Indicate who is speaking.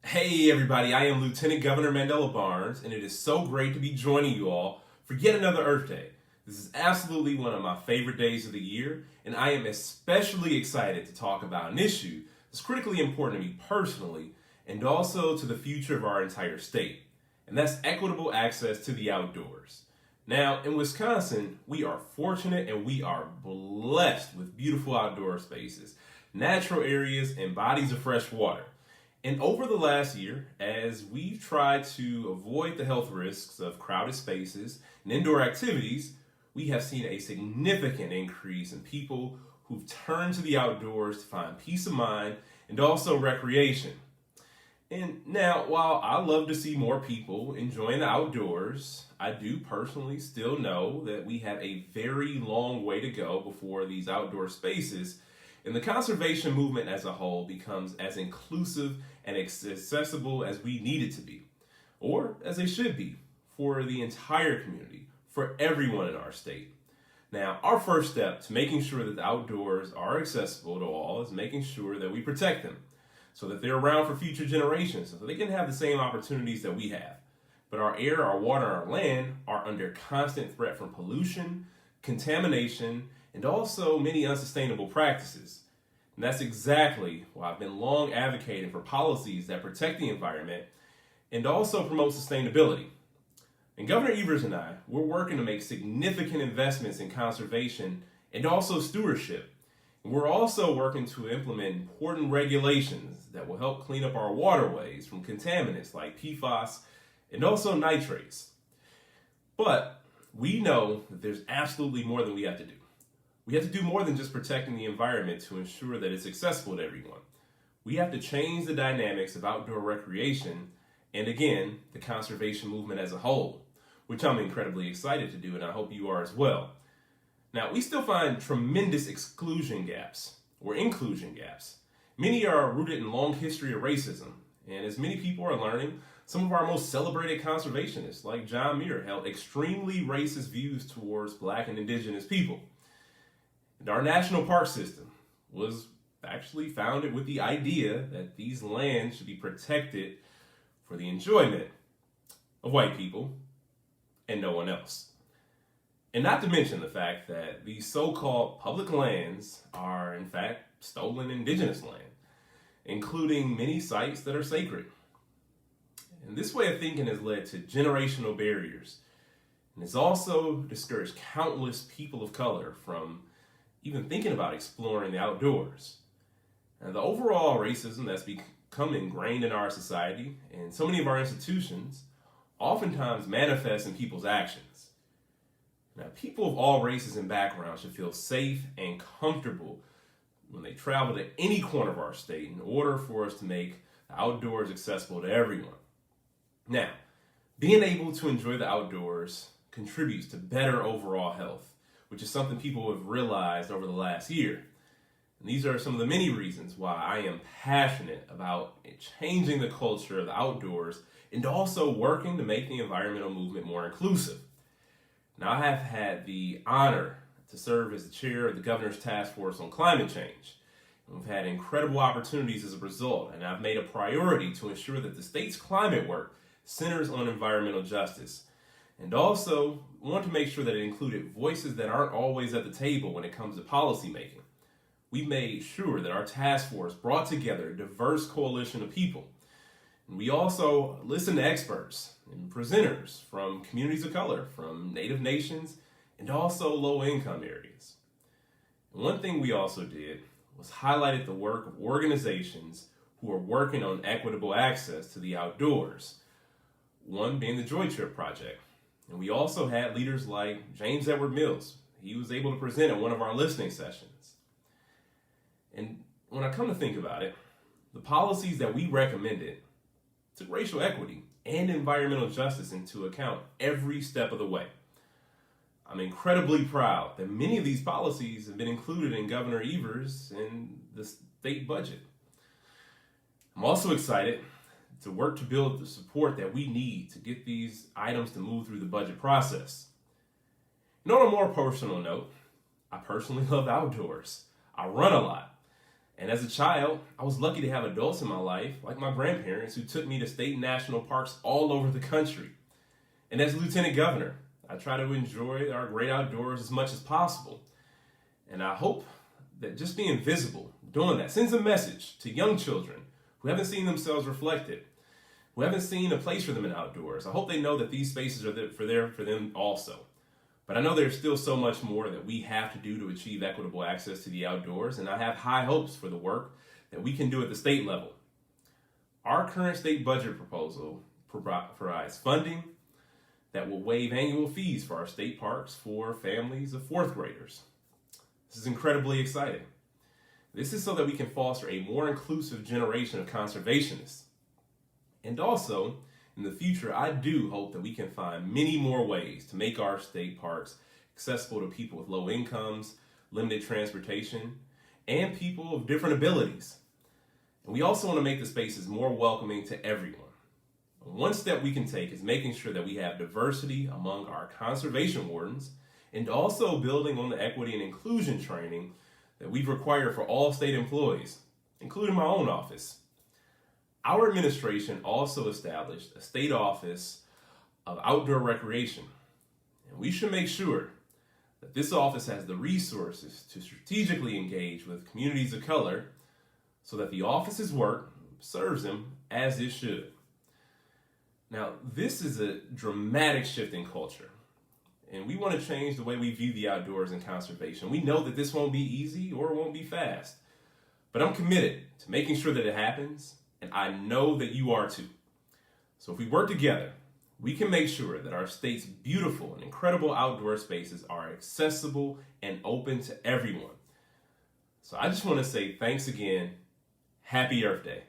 Speaker 1: Hey everybody, I am Lieutenant Governor Mandela Barnes, and it is so great to be joining you all for yet another Earth Day. This is absolutely one of my favorite days of the year, and I am especially excited to talk about an issue that's critically important to me personally, and also to the future of our entire state, and that's equitable access to the outdoors. Now, in Wisconsin, we are fortunate and we are blessed with beautiful outdoor spaces, natural areas, and bodies of fresh water. And over the last year, as we've tried to avoid the health risks of crowded spaces and indoor activities, we have seen a significant increase in people who've turned to the outdoors to find peace of mind and also recreation. And now, while I love to see more people enjoying the outdoors, I do personally still know that we have a very long way to go before these outdoor spaces and the conservation movement as a whole becomes as inclusive and accessible as we need it to be, or as they should be, for the entire community, for everyone in our state. Now, our first step to making sure that the outdoors are accessible to all is making sure that we protect them so that they're around for future generations, so that they can have the same opportunities that we have. But our air, our water, and our land are under constant threat from pollution, contamination, and also many unsustainable practices. And that's exactly why I've been long advocating for policies that protect the environment and also promote sustainability. And Governor Evers and I, we're working to make significant investments in conservation and also stewardship. And we're also working to implement important regulations that will help clean up our waterways from contaminants like PFAS and also nitrates. But we know that there's absolutely more than we have to do. We have to do more than just protecting the environment to ensure that it's accessible to everyone. We have to change the dynamics of outdoor recreation and, again, the conservation movement as a whole, which I'm incredibly excited to do, and I hope you are as well. Now, we still find tremendous exclusion gaps or inclusion gaps. Many are rooted in long history of racism, and as many people are learning, some of our most celebrated conservationists, like John Muir, held extremely racist views towards Black and Indigenous people. And our national park system was actually founded with the idea that these lands should be protected for the enjoyment of white people and no one else. And not to mention the fact that these so-called public lands are in fact stolen indigenous land, including many sites that are sacred. And this way of thinking has led to generational barriers and has also discouraged countless people of color from even thinking about exploring the outdoors. And the overall racism that's become ingrained in our society and so many of our institutions oftentimes manifests in people's actions. Now, people of all races and backgrounds should feel safe and comfortable when they travel to any corner of our state in order for us to make the outdoors accessible to everyone. Now, being able to enjoy the outdoors contributes to better overall health, which is something people have realized over the last year. And these are some of the many reasons why I am passionate about changing the culture of the outdoors and also working to make the environmental movement more inclusive. Now, I have had the honor to serve as the chair of the Governor's Task Force on Climate Change. And we've had incredible opportunities as a result, and I've made a priority to ensure that the state's climate work centers on environmental justice. And also want to make sure that it included voices that aren't always at the table when it comes to policy making. We made sure that our task force brought together a diverse coalition of people. And we also listened to experts and presenters from communities of color, from Native nations, and also low-income areas. And one thing we also did was highlighted the work of organizations who are working on equitable access to the outdoors, one being the Joy Trip Project. And we also had leaders like James Edward Mills. He was able to present at one of our listening sessions. And when I come to think about it, the policies that we recommended took racial equity and environmental justice into account every step of the way. I'm incredibly proud that many of these policies have been included in Governor Evers and the state budget. I'm also excited to work to build the support that we need to get these items to move through the budget process. And on a more personal note, I personally love outdoors. I run a lot. And as a child, I was lucky to have adults in my life, like my grandparents, who took me to state and national parks all over the country. And as lieutenant governor, I try to enjoy our great outdoors as much as possible. And I hope that just being visible, doing that, sends a message to young children who haven't seen themselves reflected, who haven't seen a place for them in outdoors. I hope they know that these spaces are there for them also. But I know there's still so much more that we have to do to achieve equitable access to the outdoors, and I have high hopes for the work that we can do at the state level. Our current state budget proposal provides funding that will waive annual fees for our state parks for families of fourth graders. This is incredibly exciting. This is so that we can foster a more inclusive generation of conservationists. And also, in the future, I do hope that we can find many more ways to make our state parks accessible to people with low incomes, limited transportation, and people of different abilities. And we also want to make the spaces more welcoming to everyone. One step we can take is making sure that we have diversity among our conservation wardens and also building on the equity and inclusion training that we've required for all state employees, including my own office. Our administration also established a state office of outdoor recreation, and we should make sure that this office has the resources to strategically engage with communities of color so that the office's work serves them as it should. Now, this is a dramatic shift in culture, and we want to change the way we view the outdoors and conservation. We know that this won't be easy or it won't be fast, but I'm committed to making sure that it happens, and I know that you are too. So if we work together, we can make sure that our state's beautiful and incredible outdoor spaces are accessible and open to everyone. So I just want to say thanks again. Happy Earth Day.